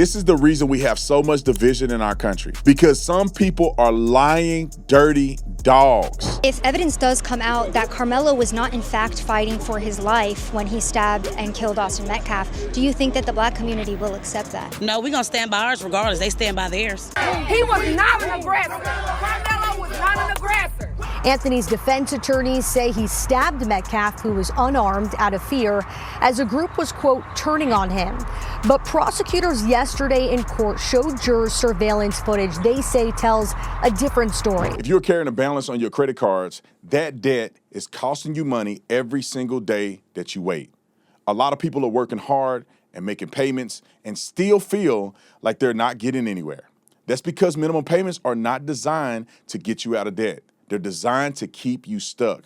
this is the reason we have so much division in our country, because some people are lying, dirty dogs. If evidence does come out that Carmelo was not in fact fighting for his life when he stabbed and killed Austin Metcalf, do you think that the black community will accept that? No, we're going to stand by ours regardless. They stand by theirs. He was not an aggressor. Carmelo was not an aggressor. Anthony's defense attorneys say he stabbed Metcalf, who was unarmed, out of fear, as a group was, quote, turning on him. But prosecutors yesterday in court showed jurors surveillance footage they say tells a different story. If you're carrying a balance on your credit cards, that debt is costing you money every single day that you wait. A lot of people are working hard and making payments and still feel like they're not getting anywhere. That's because minimum payments are not designed to get you out of debt. They're designed to keep you stuck.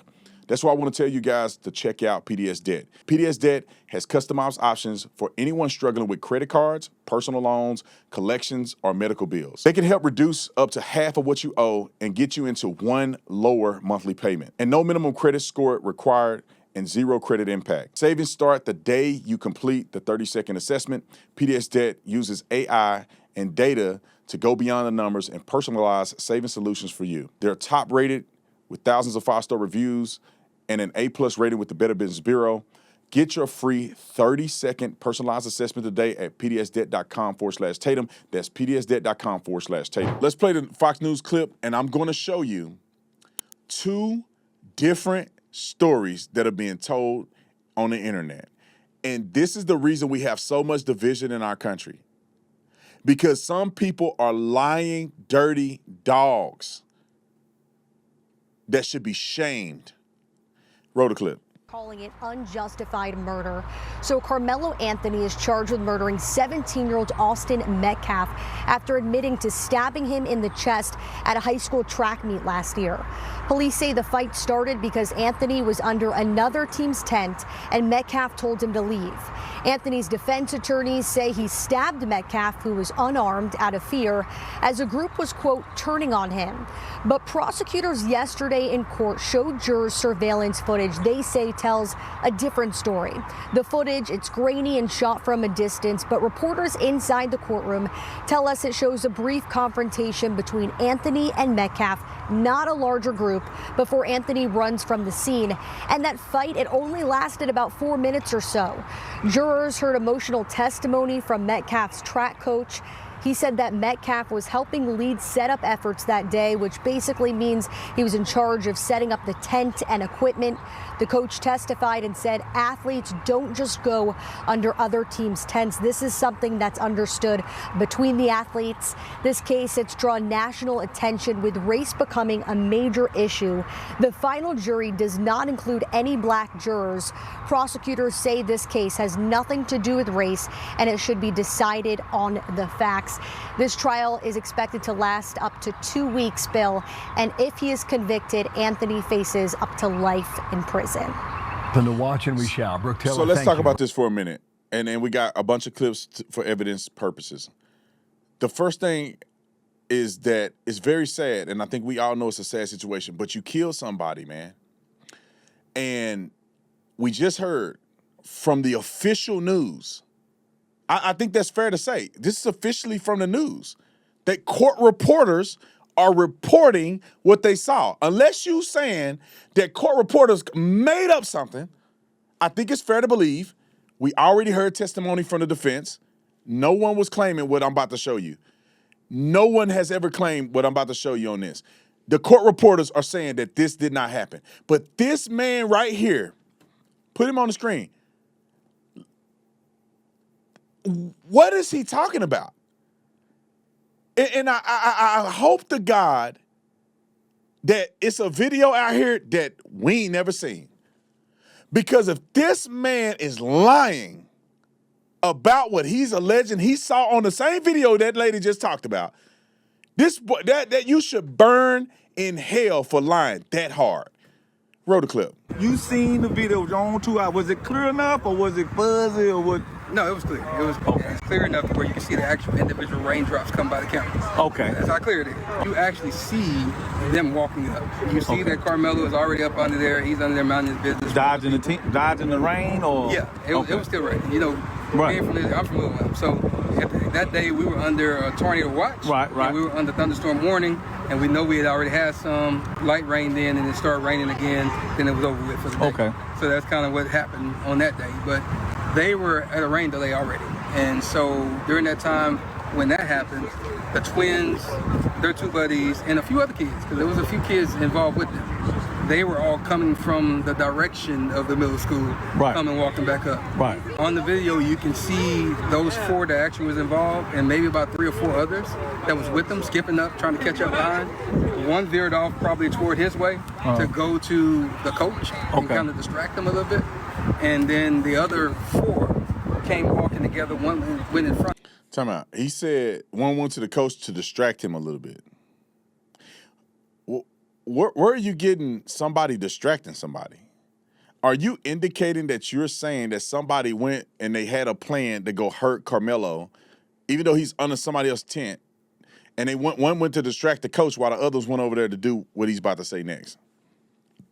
That's why I want to tell you guys to check out PDS Debt. PDS Debt has customized options for anyone struggling with credit cards, personal loans, collections, or medical bills. They can help reduce up to half of what you owe and get you into one lower monthly payment. And no minimum credit score required and zero credit impact. Savings start the day you complete the 30-second assessment. PDS Debt uses AI and data to go beyond the numbers and personalize saving solutions for you. They're top rated with thousands of 5-star reviews and an A+ rating with the Better Business Bureau. Get your free 30-second personalized assessment today at pdsdebt.com/Tatum. That's pdsdebt.com/Tatum. Let's play the Fox News clip, and I'm going to show you 2 different stories that are being told on the internet. And this is the reason we have so much division in our country. Because some people are lying, dirty dogs that should be shamed. Roll the clip. Calling it unjustified murder. So Carmelo Anthony is charged with murdering 17-year-old Austin Metcalf after admitting to stabbing him in the chest at a high school track meet last year. Police say the fight started because Anthony was under another team's tent and Metcalf told him to leave. Anthony's defense attorneys say he stabbed Metcalf, who was unarmed, out of fear, as a group was, quote, turning on him. But prosecutors yesterday in court showed jurors surveillance footage they say tells a different story. The footage, it's grainy and shot from a distance, but reporters inside the courtroom tell us it shows a brief confrontation between Anthony and Metcalf, not a larger group, before Anthony runs from the scene. And that fight, it only lasted about 4 minutes or so. Jurors heard emotional testimony from Metcalf's track coach. He said that Metcalf was helping lead setup efforts that day, which basically means he was in charge of setting up the tent and equipment. The coach testified and said athletes don't just go under other teams' tents. This is something that's understood between the athletes. This case, it's drawn national attention with race becoming a major issue. The final jury does not include any black jurors. Prosecutors say this case has nothing to do with race and it should be decided on the facts. This trial is expected to last up to 2 weeks, Bill, and if he is convicted, Anthony faces up to life in prison. From the watch and we shall. Brooke Taylor, so let's talk about this for a minute, and we got a bunch of clips for evidence purposes. The first thing is that it's very sad, and I think we all know it's a sad situation, but you kill somebody, man. And we just heard from the official news, I think that's fair to say, this is officially from the news, that court reporters are reporting what they saw. Unless you saying that court reporters made up something, I think it's fair to believe. We already heard testimony from the defense. No one was claiming what I'm about to show you. No one has ever claimed what I'm about to show you on this. The court reporters are saying that this did not happen. But this man right here, put him on the screen. What is he talking about? And I hope to God that it's a video out here that we ain't never seen. Because if this man is lying about what he's alleging he saw on the same video that lady just talked about, that you should burn in hell for lying that hard. Roll the clip. You seen the video with your own 2 eyes. Was it clear enough or was it fuzzy or what? No, it was clear. It was okay. Clear enough to where you can see the actual individual raindrops come by the cameras. Okay. That's how clear it is. You actually see them walking up. You see that Carmelo is already up under there. He's under there minding his business. Dodging the rain or? Yeah, it was still raining. You know, right. I'm from Little. So that day we were under a tornado watch. Right. And we were under thunderstorm warning, and we know we had already had some light rain then, and it started raining again. Then it was over with for the day. Okay. So that's kind of what happened on that day. But they were at a rain delay already, and so during that time when that happened, the twins, their two buddies, and a few other kids, because there was a few kids involved with them. They were all coming from the direction of the middle school, coming walking back up. Right. On the video, you can see those 4 that actually was involved, and maybe about 3 or 4 others that was with them, skipping up, trying to catch up behind. One veered off probably toward his way to go to the coach and kind of distract him a little bit. And then the other 4 came walking together. One went in front. Time out. He said one went to the coach to distract him a little bit. Where are you getting somebody distracting somebody? Are you indicating that you're saying that somebody went and they had a plan to go hurt Carmelo, even though he's under somebody else's tent, and one went to distract the coach while the others went over there to do what he's about to say next?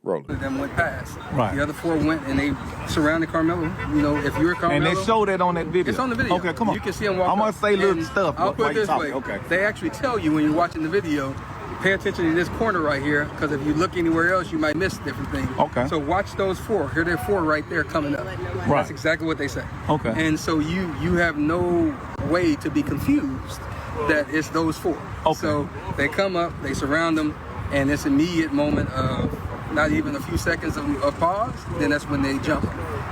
Roll it. Them went past. Right. The other 4 went and they surrounded Carmelo. You know, if you're Carmelo, And they showed that on that video. it's on the video. Okay, come on. You can see them walk. I'm gonna up. say little And stuff. I'll put while it you this talking. way. Okay. They actually tell you when you're watching the video, pay attention to this corner right here, because if you look anywhere else, you might miss different things. Okay. So watch those 4. Here they're 4 right there coming up. Right. That's exactly what they say. Okay. And so you have no way to be confused that it's those 4. Okay. So they come up, they surround them, and this immediate moment of not even a few seconds of pause, then that's when they jump.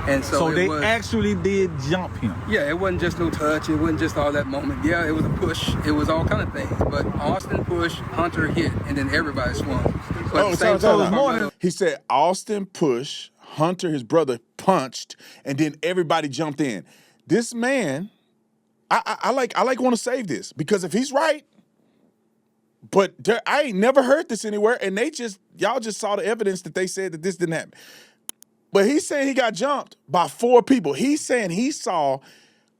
And so they was, actually did jump him. yeah, it wasn't just no touch. It wasn't just all that moment. Yeah, it was a push. It was all kind of things. But Austin pushed, Hunter hit, and then everybody swung. But at the same time, Carmelo- He said Austin pushed, Hunter, his brother, punched, and then everybody jumped in. This man, I want to save this, because if he's right, but I ain't never heard this anywhere, and y'all just saw the evidence that they said that this didn't happen. But he's saying he got jumped by 4 people. He's saying he saw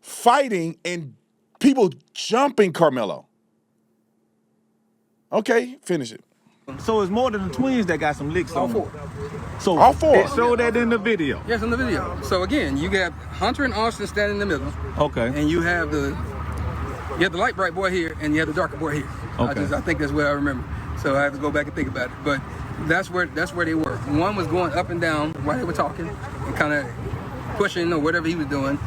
fighting and people jumping Carmelo. Okay, finish it. So it's more than the twins that got some licks all on 4. them. So All 4. It showed that in the video. Yes, in the video. So again, you got Hunter and Austin standing in the middle, Okay. and you have the light bright boy here, and you have the darker boy here. Okay. I think that's what I remember. So I have to go back and think about it. But that's where they were. One was going up and down while they were talking and kind of pushing or whatever he was doing.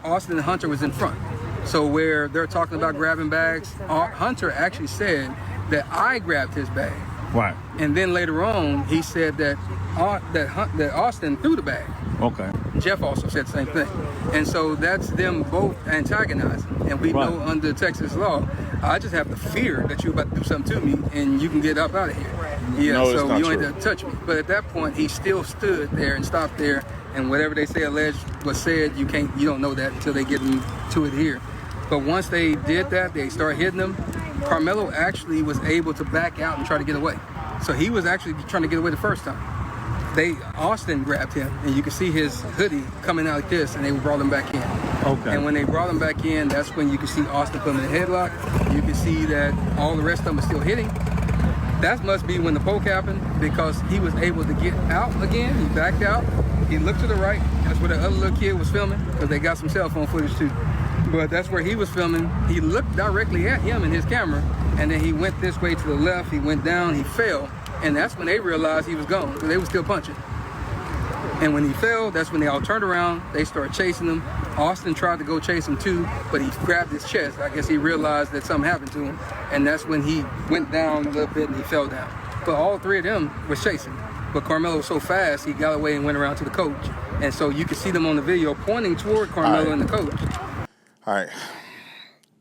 Austin and Hunter was in front. So where they're talking about grabbing bags, Hunter actually said that I grabbed his bag. Right. And then later on, he said that Austin threw the bag. Okay. Jeff also said the same thing. And so that's them both antagonizing. And we know under Texas law, I just have the fear that you're about to do something to me and you can get up out of here. Yeah, No, it's so not you ain't true. to touch me. But at that point, he still stood there and stopped there. And whatever they say alleged was said, you don't know that until they get into it here. But once they did that, they started hitting him. Carmelo actually was able to back out and try to get away. So he was actually trying to get away the first time. Austin grabbed him, and you can see his hoodie coming out like this, and they brought him back in. Okay. And when they brought him back in, that's when you can see Austin put him in a headlock. You can see that all the rest of them are still hitting. That must be when the poke happened, because he was able to get out again. He backed out. He looked to the right. That's where the other little kid was filming, because they got some cell phone footage too. But that's where he was filming. He looked directly at him in his camera, and then he went this way to the left. He went down. He fell. And that's when they realized he was gone, because they were still punching. And when he fell, that's when they all turned around. They started chasing him. Austin tried to go chase him too, but he grabbed his chest. I guess he realized that something happened to him. And that's when he went down a little bit and he fell down. But all 3 of them were chasing. But Carmelo was so fast, he got away and went around to the coach. And so you can see them on the video pointing toward Carmelo and the coach. All right.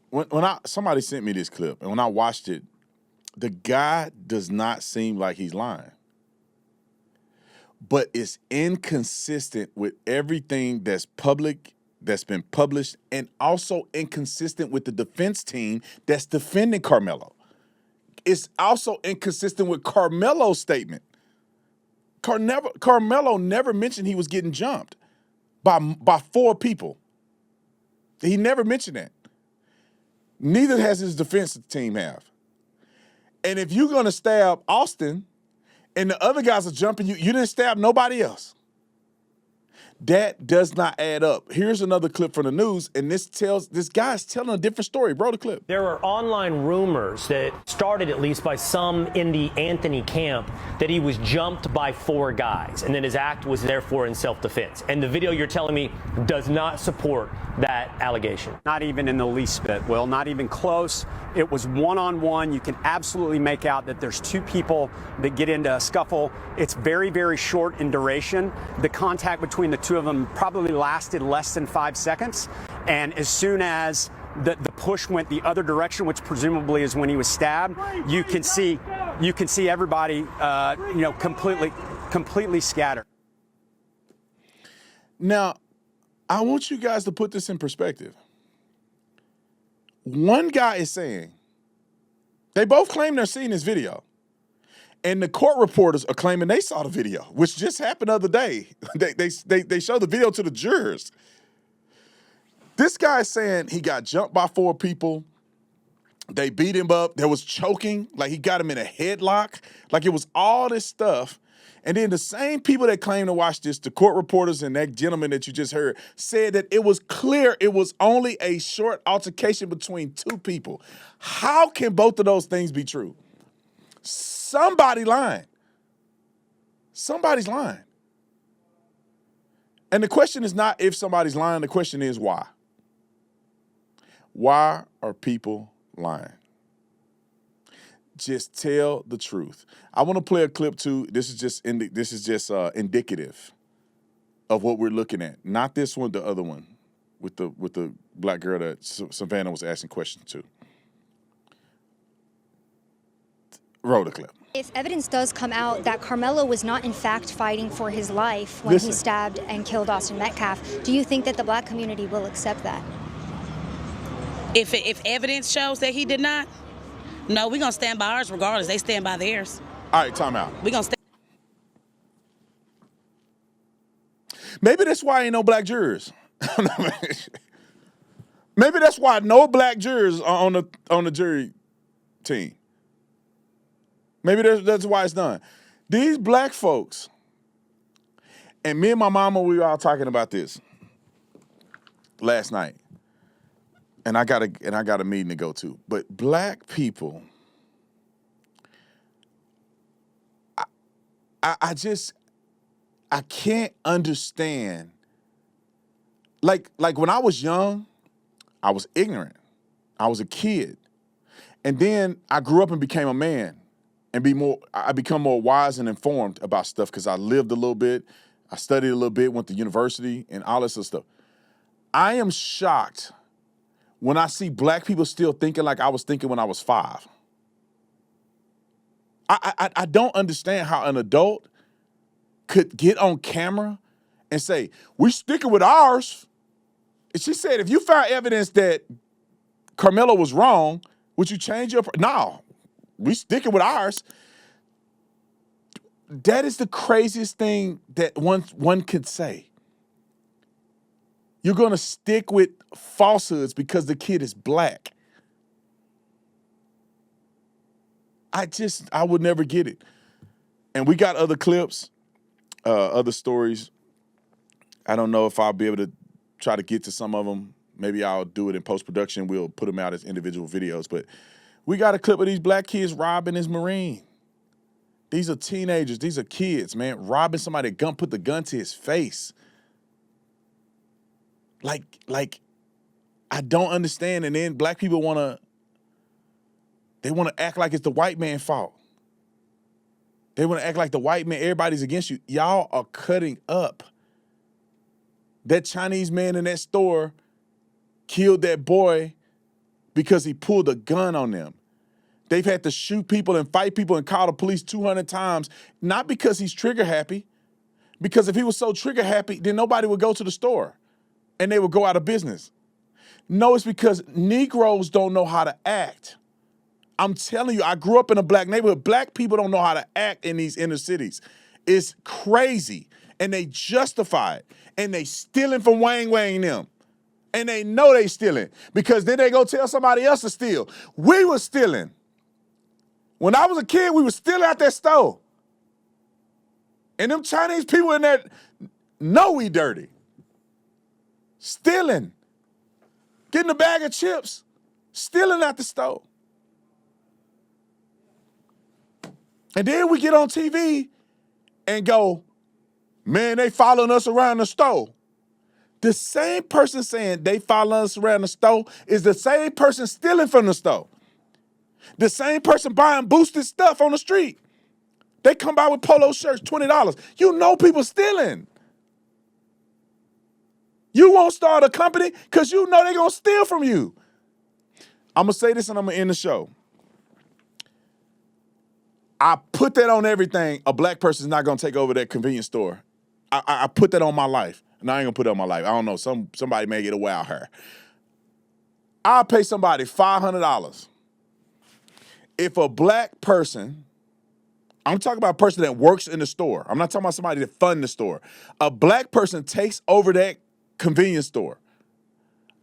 When somebody sent me this clip, and when I watched it, the guy does not seem like he's lying. But it's inconsistent with everything that's public, that's been published, and also inconsistent with the defense team that's defending Carmelo. It's also inconsistent with Carmelo's statement. Carmelo never mentioned he was getting jumped by 4 people. He never mentioned that. Neither has his defense team have. And if you're going to stab Austin and the other guys are jumping you, you didn't stab nobody else. That does not add up. Here's another clip from the news, and this guy's telling a different story. Bro, the clip. There are online rumors that started at least by some in the Anthony camp that he was jumped by 4 guys and that his act was therefore in self-defense. And the video you're telling me does not support that allegation. Not even in the least bit, Will. Not even close. It was one-on-one. You can absolutely make out that there's 2 people that get into a scuffle. It's very, very short in duration. The contact between the 2 of them probably lasted less than 5 seconds. And as soon as the push went the other direction, which presumably is when he was stabbed, you can see everybody, completely scattered. Now, I want you guys to put this in perspective. One guy is saying, they both claim they're seeing this video. And the court reporters are claiming they saw the video, which just happened the other day. They showed the video to the jurors. This guy's saying he got jumped by 4 people. They beat him up. There was choking, like he got him in a headlock. Like it was all this stuff. And then the same people that claim to watch this, the court reporters and that gentleman that you just heard, said that it was clear it was only a short altercation between 2 people. How can both of those things be true? Somebody lying. Somebody's lying. And the question is not if somebody's lying. The question is why. Why are people lying? Just tell the truth. I want to play a clip too. This is just indicative of what we're looking at. Not this one, the other one with the black girl that Savannah was asking questions to. Roll the clip. If evidence does come out that Carmelo was not in fact fighting for his life when he stabbed and killed Austin Metcalf, do you think that the black community will accept that? If evidence shows that he did not, no, we're going to stand by ours regardless. They stand by theirs. All right, time out. We're going to stand. Maybe that's why ain't no black jurors. Maybe that's why no black jurors are on the jury team. Maybe that's why it's done. These black folks, and me and my mama, we were all talking about this last night. And I got a meeting to go to. But black people, I can't understand. Like when I was young, I was ignorant. I was a kid. And then I grew up and became a man and I become more wise and informed about stuff because I lived a little bit, I studied a little bit, went to university and all this other stuff. I am shocked when I see black people still thinking like I was thinking when I was 5. I don't understand how an adult could get on camera and say, we're sticking with ours. And she said, if you found evidence that Carmelo was wrong, would you change your... No, we sticking with ours. That is the craziest thing that one could say. You're going to stick with falsehoods because the kid is black. I would never get it. And we got other clips, other stories. I don't know if I'll be able to try to get to some of them. Maybe I'll do it in post-production. We'll put them out as individual videos. But we got a clip of these black kids robbing this Marine. These are teenagers. These are kids, man, robbing somebody, put the gun to his face. Like, I don't understand. And then black people want to act like it's the white man's fault. They want to act like the white man, everybody's against you. Y'all are cutting up. That Chinese man in that store killed that boy because he pulled a gun on them. They've had to shoot people and fight people and call the police 200 times, not because he's trigger happy, because if he was so trigger happy, then nobody would go to the store. And they would go out of business. No, it's because Negroes don't know how to act. I'm telling you, I grew up in a black neighborhood. Black people don't know how to act in these inner cities. It's crazy. And they justify it. And they stealing from Wang Wang them. And they know they stealing because then they go tell somebody else to steal. We were stealing. When I was a kid, we were stealing out that store. And them Chinese people in there, know we dirty. Stealing. Getting a bag of chips. Stealing at the store. And then we get on TV and go, man, they following us around the store. The same person saying they following us around the store is the same person stealing from the store. The same person buying boosted stuff on the street. They come by with polo shirts, $20. You know people stealing. You won't start a company because you know they're going to steal from you. I'm going to say this and I'm going to end the show. I put that on everything. A black person is not going to take over that convenience store. I put that on my life. And I ain't going to put it on my life. I don't know. Somebody may get a wow her. I'll pay somebody $500. If a black person, I'm talking about a person that works in the store. I'm not talking about somebody that funds the store. A black person takes over that convenience store.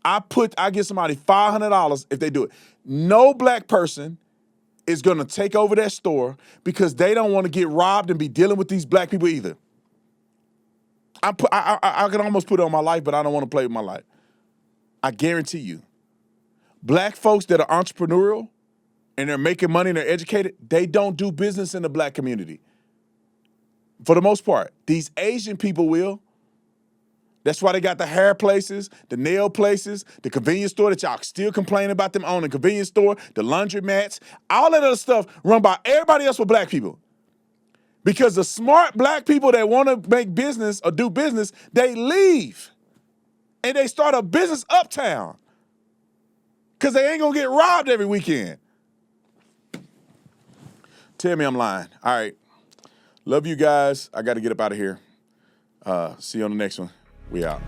I give somebody $500 if they do it. No black person is going to take over that store because they don't want to get robbed and be dealing with these black people either. I can almost put it on my life, but I don't want to play with my life. I guarantee you, black folks that are entrepreneurial and they're making money and they're educated, they don't do business in the black community. For the most part, these Asian people will. That's why they got the hair places, the nail places, the convenience store that y'all still complaining about them owning, convenience store, the laundromats, all that other stuff run by everybody else with black people. Because the smart black people that want to make business or do business, they leave and they start a business uptown because they ain't going to get robbed every weekend. Tell me I'm lying. All right. Love you guys. I got to get up out of here. See you on the next one. We out.